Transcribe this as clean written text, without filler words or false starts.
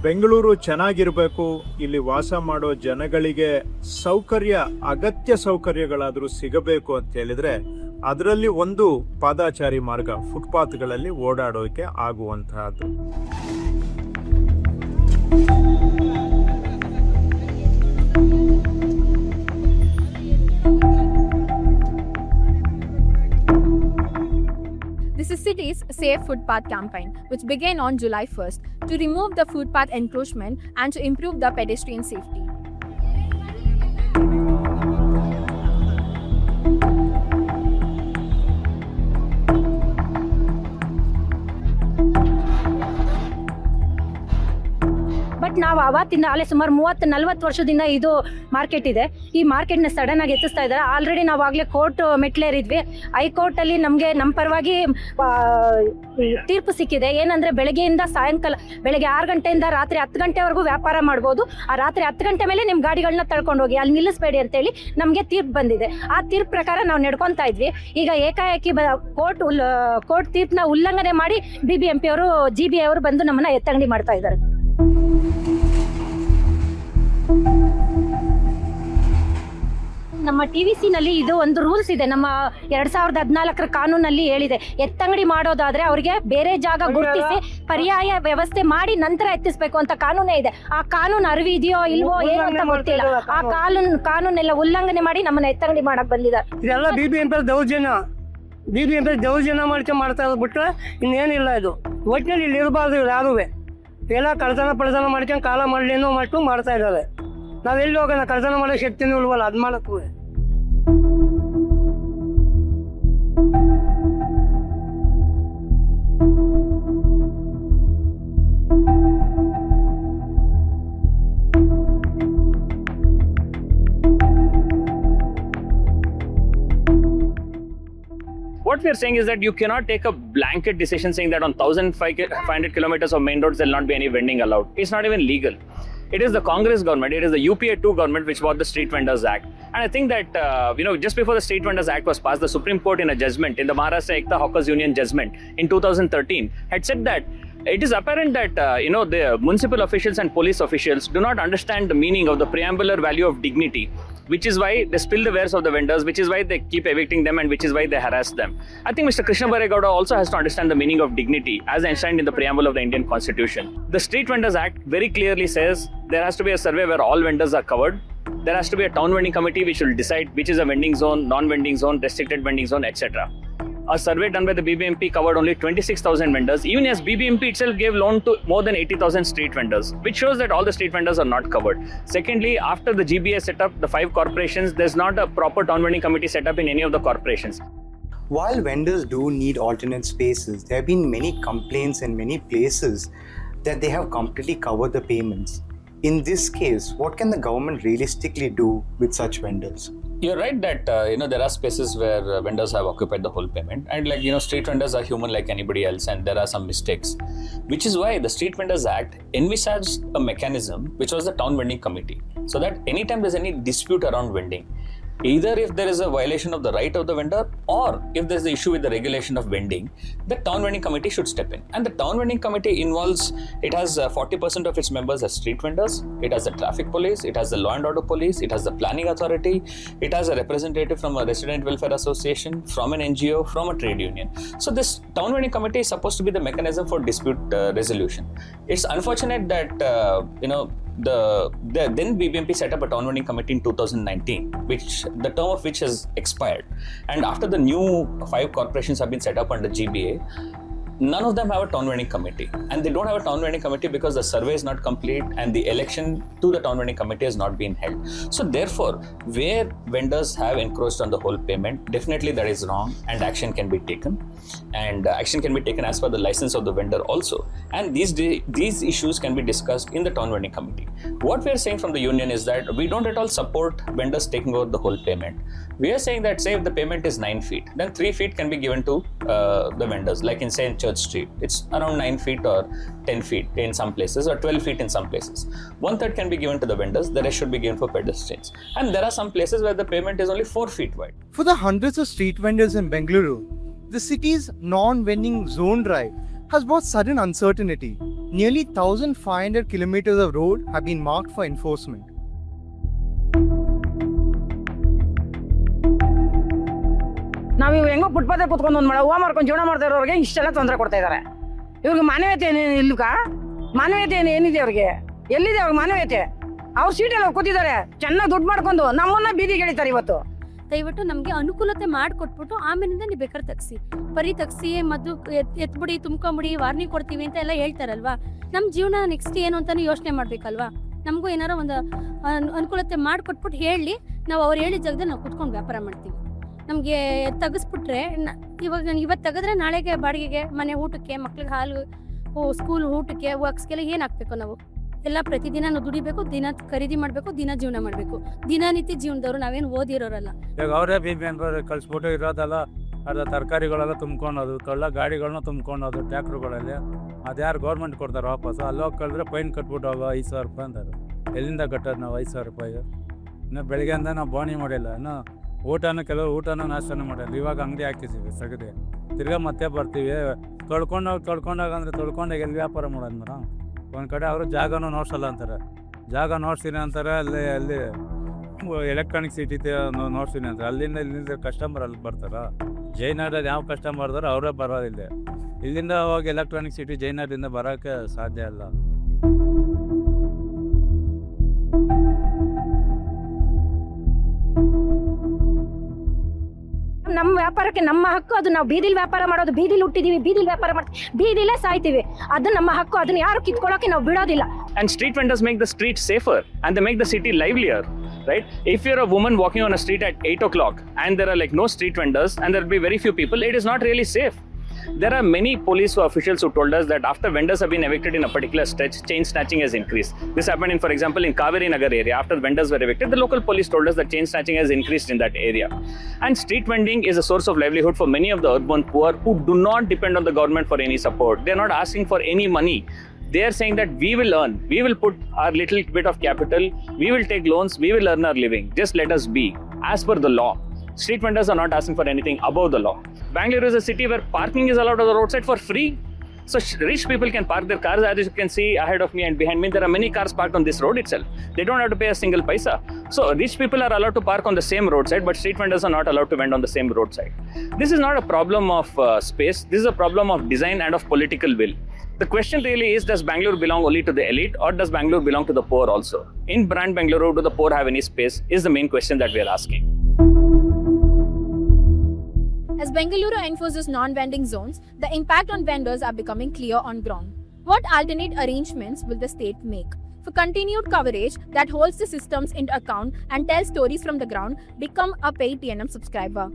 ಬೆಂಗಳೂರು ಚೆನ್ನಾಗಿರಬೇಕು, ಇಲ್ಲಿ ವಾಸ ಮಾಡೋ ಜನಗಳಿಗೆ ಅಗತ್ಯ ಸೌಕರ್ಯಗಳಾದರೂ ಸಿಗಬೇಕು ಅಂತ ಹೇಳಿದ್ರೆ ಅದರಲ್ಲಿ ಒಂದು ಪಾದಾಚಾರಿ ಮಾರ್ಗ, ಫುಟ್ಪಾತ್ಗಳಲ್ಲಿ ಓಡಾಡೋಕೆ ಆಗುವಂತಹದ್ದು. This is city's Safe Footpath Campaign, which began on July 1st to remove the footpath encroachment and to improve the pedestrian safety. But ನಾವು ಅವತ್ತಿಂದ ಅಲ್ಲೇ ಸುಮಾರು 30-40 ವರ್ಷದಿಂದ ಇದು ಮಾರ್ಕೆಟ್ ಇದೆ. ಈ ಮಾರ್ಕೆಟ್ನ ಸಡನ್ ಆಗಿ ಎತ್ತಿಸ್ತಾ ಇದ್ದಾರೆ. ಆಲ್ರೆಡಿ ನಾವು ಆಗಲೇ ಕೋರ್ಟ್ ಮೆಟ್ಲೇರಿದ್ವಿ. ಹೈಕೋರ್ಟಲ್ಲಿ ನಮಗೆ ನಮ್ಮ ಪರವಾಗಿ ತೀರ್ಪು ಸಿಕ್ಕಿದೆ. ಏನಂದರೆ ಬೆಳಗ್ಗೆಯಿಂದ ಸಾಯಂಕಾಲ, ಬೆಳಗ್ಗೆ 6 ಗಂಟೆಯಿಂದ ರಾತ್ರಿ 10 ಗಂಟೆವರೆಗೂ ವ್ಯಾಪಾರ ಮಾಡ್ಬೋದು. ಆ ರಾತ್ರಿ 10 ಗಂಟೆ ಮೇಲೆ ನಿಮ್ಮ ಗಾಡಿಗಳನ್ನ ತಳ್ಕೊಂಡು ಹೋಗಿ ಅಲ್ಲಿ ನಿಲ್ಲಿಸಬೇಡಿ ಅಂತೇಳಿ ನಮಗೆ ತೀರ್ಪು ಬಂದಿದೆ. ಆ ತೀರ್ಪು ಪ್ರಕಾರ ನಾವು ನಡ್ಕೊತಾ ಇದ್ವಿ. ಈಗ ಏಕಾಏಕಿ ಕೋರ್ಟ್ ತೀರ್ಪನ್ನ ಉಲ್ಲಂಘನೆ ಮಾಡಿ BBMP ಅವರು GB ಅವರು ಬಂದು ನಮ್ಮನ್ನ ಎತ್ತಂಗಡಿ ಮಾಡ್ತಾ ಇದ್ದಾರೆ. ನಮ್ಮ TVCನಲ್ಲಿ ಇದು ಒಂದು ರೂಲ್ಸ್ ಇದೆ. ನಮ್ಮ 2014 ಕಾನೂನಲ್ಲಿ ಹೇಳಿದೆ, ಎತ್ತಂಗಡಿ ಮಾಡೋದಾದ್ರೆ ಅವರಿಗೆ ಬೇರೆ ಜಾಗ ಗುರುತಿಸಿ ಪರ್ಯಾಯ ವ್ಯವಸ್ಥೆ ಮಾಡಿ ನಂತರ ಎತ್ತಿಸ್ಬೇಕು ಅಂತ ಕಾನೂನೇ ಇದೆ. ಆ ಕಾನೂನು ಅರಿವಿದೆಯೋ ಇಲ್ವೋ ಏನು ಅಂತ ಗೊತ್ತಿಲ್ಲ. ಆ ಕಾನೂನೆಲ್ಲ ಉಲ್ಲಂಘನೆ ಮಾಡಿ ನಮ್ಮನ್ನ ಎತ್ತಂಗಡಿ ಮಾಡಕ್ ಬಂದಿದ್ದಾರೆ. ಇದೆಲ್ಲ BBMP ದೌರ್ಜನ್ಯ ಮಾಡ್ತಾ ಇರೋದು ಬಿಟ್ಟರೆ ಇನ್ನೇನಿಲ್ಲ. ಇದು ಒಟ್ಟಿನಲ್ಲಿ ಇಲ್ಲಿ ಇರಬಾರ್ದು. ಯಾರೂ ಎಲ್ಲ ಕಳ್ತನ ಮಾಡ್ಕೊಂಡು ಕಾಲ ಮಾಡಲೇನೋ ಮಾಡ್ತಾ ಇದ್ದಾರೆ. ನಾವೆಲ್ಲಿ ಹೋಗೋಣ? ಕಳ್ತನ ಮಾಡೋ ಶಕ್ತಿನೂ ಇಲ್ವಲ್ಲ, ಅದು ಮಾಡಕ್ಕೂ. What we are saying is that you cannot take a blanket decision saying that on 1,500 kilometers of main roads there will not be any vending allowed. It's not even legal. It is the Congress government, it is the UPA 2 government which brought the Street Vendors Act. And I think that, just before the Street Vendors Act was passed, the Supreme Court in a judgment, in the Maharashtra Ekta Hawkers Union judgment in 2013, had said that it is apparent that, the municipal officials and police officials do not understand the meaning of the preambular value of dignity, which is why they spill the wares of the vendors, which is why they keep evicting them, and which is why they harass them. I think Mr. Krishna Baregowda also has to understand the meaning of dignity as enshrined in the preamble of the Indian Constitution. The Street Vendors Act very clearly says there has to be a survey where all vendors are covered. There has to be a town vending committee which will decide which is a vending zone, non-vending zone, restricted vending zone, etc. A survey done by the BBMP covered only 26,000 vendors, even as BBMP itself gave loan to more than 80,000 street vendors, which shows that all the street vendors are not covered. Secondly, after the GBA set up the 5 corporations, there's not a proper town vending committee set up in any of the corporations. While vendors do need alternate spaces, there have been many complaints in many places that they have completely covered the payments. In this case, what can the government realistically do with such vendors? You're right that there are spaces where vendors have occupied the whole payment, and street vendors are human like anybody else, and there are some mistakes, which is why the Street Vendors Act envisaged a mechanism which was the town vending committee, so that anytime there's any dispute around vending, either if there is a violation of the right of the vendor or if there's the issue with the regulation of vending, the town vending committee should step in. And the town vending committee it has 40% of its members as street vendors, it has the traffic police, it has the law and order police, it has the planning authority, it has a representative from a resident welfare association, from an NGO, from a trade union. So this town vending committee is supposed to be the mechanism for dispute resolution. It's unfortunate that then BBMP set up a town vending committee in 2019, the term of which has expired. And after the new 5 corporations have been set up under GBA, none of them have a town vending committee. And they don't have a town vending committee because the survey is not complete and the election to the town vending committee has not been held. So therefore, where vendors have encroached on the whole payment, definitely that is wrong and action can be taken. And action can be taken as per the license of the vendor also. And these issues can be discussed in the town vending committee. What we are saying from the union is that we don't at all support vendors taking over the whole payment. We are saying that, say, if the payment is 9 feet, then 3 feet can be given to the vendors, like in, say, in Church Street. It's around 9 feet or 10 feet in some places, or 12 feet in some places. 1/3 can be given to the vendors, the rest should be given for pedestrians. And there are some places where the payment is only 4 feet wide. For the hundreds of street vendors in Bengaluru, the city's non-vending zone drive has brought sudden uncertainty. Nearly 1,500 kilometers of road have been marked for enforcement. ನಾವು ಇವು ಹೆಂಗೋ footpath ಕುತ್ಕೊಂಡು ಒಂದು ಹೂವು ಮಾರ್ಕೊಂಡು ಜೀವನ ಮಾಡ್ತಾ ಇರೋರಿಗೆ ಇಷ್ಟೆಲ್ಲ ತೊಂದರೆ ಕೊಡ್ತಾ ಇದ್ದಾರೆ. ಇವ್ರಿಗೆ ಮಾನವೀಯತೆ ಏನೇನು ಇಲ್ಕ? ಮಾನವೀಯತೆ ಏನಿದೆ ಅವ್ರಿಗೆ? ಎಲ್ಲಿದೆ ಅವ್ರಿಗೆ ಮಾನವೀಯತೆ? ಅವ್ರು ಸೀಟಲ್ಲಿ ಕೂತಿದ್ದಾರೆ, ಚೆನ್ನಾಗಿ ದುಡ್ಡು ಮಾಡ್ಕೊಂಡು ನಮ್ಮನ್ನ ಬೀದಿಗೆ ಎಳಿತಾರೆ ಇವತ್ತು. ದಯವಿಟ್ಟು ನಮಗೆ ಅನುಕೂಲತೆ ಮಾಡಿಕೊಟ್ಬಿಟ್ಟು ಆಮೇಲಿಂದ ನೀವು ಬೇಕಾದ್ರೆ ತಗ್ಸಿ, ಬರೀ ತಗ್ಸಿ ಮದ್ದು ಎತ್ಬಿಡಿ ತುಂಬ್ಕೊಂಬಿಡಿ ವಾರ್ನಿಂಗ್ ಕೊಡ್ತೀವಿ ಅಂತ ಎಲ್ಲ ಹೇಳ್ತಾರಲ್ವಾ. ನಮ್ಮ ಜೀವನ ನೆಕ್ಸ್ಟ್ ಏನು ಅಂತಾನು ಯೋಚನೆ ಮಾಡ್ಬೇಕಲ್ವಾ. ನಮಗೂ ಏನಾರ ಒಂದು ಅನುಕೂಲತೆ ಮಾಡಿಕೊಟ್ಬಿಟ್ಟು ಹೇಳಿ, ನಾವು ಅವ್ರು ಹೇಳಿದ ಜಾಗದಲ್ಲಿ ನಾವು ಕುತ್ಕೊಂಡು ವ್ಯಾಪಾರ ಮಾಡ್ತೀವಿ. ನಮಗೆ ತೆಗೆಸ್ಬಿಟ್ರೆ ಇವತ್ತು ತೆಗೆದ್ರೆ ನಾಳೆಗೆ ಬಾಡಿಗೆಗೆ, ಮನೆ ಊಟಕ್ಕೆ, ಮಕ್ಳಿಗೆ ಹಾಲು, ಸ್ಕೂಲ್ ಊಟಕ್ಕೆ, ವರ್ಕ್ಸ್ಗೆಲ್ಲ ಏನು ಹಾಕ್ಬೇಕು ನಾವು? ಎಲ್ಲ ಪ್ರತಿದಿನ ನಾವು ದುಡಿಬೇಕು, ದಿನ ಖರೀದಿ ಮಾಡಬೇಕು, ದಿನ ಜೀವನ ಮಾಡಬೇಕು. ದಿನನಿತ್ಯ ಜೀವನದವರು ನಾವೇನು ಓದಿರೋರಲ್ಲ. ಇವಾಗ ಅವರೇ ಕಳಿಸ್ಬಿಟ್ಟು ಇರೋದಲ್ಲ, ಅರ್ಧ ತರಕಾರಿಗಳೆಲ್ಲ ತುಂಬ್ಕೊಳೋದು, ಕಳ್ಳ ಗಾಡಿಗಳನ್ನ ತುಂಬ್ಕೊಳೋದು ಟ್ಯಾಕ್ಟ್ರುಗಳಲ್ಲಿ. ಅದ್ಯಾರು ಗೌರ್ಮೆಂಟ್ ಕೊಡ್ತಾರೆ ವಾಪಸ್? ಅಲ್ಲಿ ಹೋಗಿ ಕಳೆದ್ರೆ ಫೈನ್ ಕಟ್ಬಿಟ್ಟು ಹೋಗೋ 5,000 ರೂಪಾಯಿ ಅಂತಾರೆ. ಎಲ್ಲಿಂದ ಕಟ್ಟೋದು ನಾವು 5,000 ರೂಪಾಯಿಗೆ? ಇನ್ನು ಬೆಳಗ್ಗೆಯಿಂದ ನಾವು ಬೋಣಿ ಮಾಡಿಲ್ಲ, ಇನ್ನು ಕೆಲವರು ಊಟನೂ ನಾಷ್ಟನೂ ಮಾಡಿಲ್ಲ. ಇವಾಗ ಅಂಗಡಿ ಹಾಕಿದ್ದೀವಿ ಸಗದಿ, ತಿರ್ಗಾ ಮತ್ತೆ ಬರ್ತೀವಿ. ತೊಳ್ಕೊಂಡಾಗ ಅಂದರೆ ತೊಳ್ಕೊಂಡಾಗ ಎಲ್ಲಿ ವ್ಯಾಪಾರ ಮಾಡೋದು ಮೇಡಮ್? ಒಂದು ಕಡೆ ಅವರು ಜಾಗನೂ ನೋಡ್ಸಲ್ಲ ಅಂತಾರೆ, ಜಾಗ ನೋಡ್ತೀನಿ ಅಂತಾರೆ. ಅಲ್ಲಿ ಎಲೆಕ್ಟ್ರಾನಿಕ್ ಸಿಟಿ ನೋಡ್ತೀನಿ ಅಂತಾರೆ. ಇಲ್ಲಿಂದ ಕಸ್ಟಮರ್ ಅಲ್ಲಿ ಬರ್ತಾರ? ಜೈನಗರದಲ್ಲಿ ಯಾವ ಕಸ್ಟಮರ್ ಬರ್ದಾರೋ ಅವರೇ ಬರೋದಿಲ್ಲ. ಇಲ್ಲಿಂದ ಹೋಗಿ ಎಲೆಕ್ಟ್ರಾನಿಕ್ ಸಿಟಿ ಜೈನಗರದಿಂದ ಬರೋಕ್ಕೆ ಸಾಧ್ಯ ಇಲ್ಲ. ನಮ್ಮ ವ್ಯಾಪಾರಕ್ಕೆ ನಮ್ಮ ಹಕ್ಕು, ಅದು ನಾವು ಬೀದಿಲಿ ವ್ಯಾಪಾರ ಮಾಡೋದು, ಬೀದಿಲಿ ಹುಟ್ಟಿದೀವಿ, ಬೀದಿಲಿ ವ್ಯಾಪಾರ ಮಾಡ್ತೀವಿ, ಬೀದಿಲೇ ಸಾಯ್ತೀವಿ. ಅದು ನಮ್ಮ ಹಕ್ಕು, ಅದನ್ನ ಯಾರು ಕಿತ್ಕೊಳ್ಳೋಕೆ ನಾವು ಬಿಡೋದಿಲ್ಲ. And street vendors make the street safer and they make the city livelier, right? If you're a woman walking on a street at 8 o'clock and there are like no street vendors and there'll be very few people, it is not really safe. There are many police officials who told us that after vendors have been evicted in a particular stretch, chain snatching has increased. This happened in, for example, in Kaveri Nagar area. After vendors were evicted, the local police told us that chain snatching has increased in that area. And street vending is a source of livelihood for many of the urban poor who do not depend on the government for any support. They are not asking for any money. They are saying that we will earn, we will put our little bit of capital, we will take loans, we will earn our living. Just let us be. As per the law, street vendors are not asking for anything above the law. Bangalore is a city where parking is allowed on the roadside for free. So rich people can park their cars. As you can see ahead of me and behind me, there are many cars parked on this road itself. They don't have to pay a single paisa. So rich people are allowed to park on the same roadside, but street vendors are not allowed to vend on the same roadside. This is not a problem of space. This is a problem of design and of political will. The question really is, does Bangalore belong only to the elite or does Bangalore belong to the poor also? In brand Bangalore, do the poor have any space is the main question that we are asking. As Bengaluru enforces non-vending zones, the impact on vendors are becoming clear on ground. What alternate arrangements will the state make? For continued coverage that holds the systems into account and tells stories from the ground, become a paid TNM subscriber.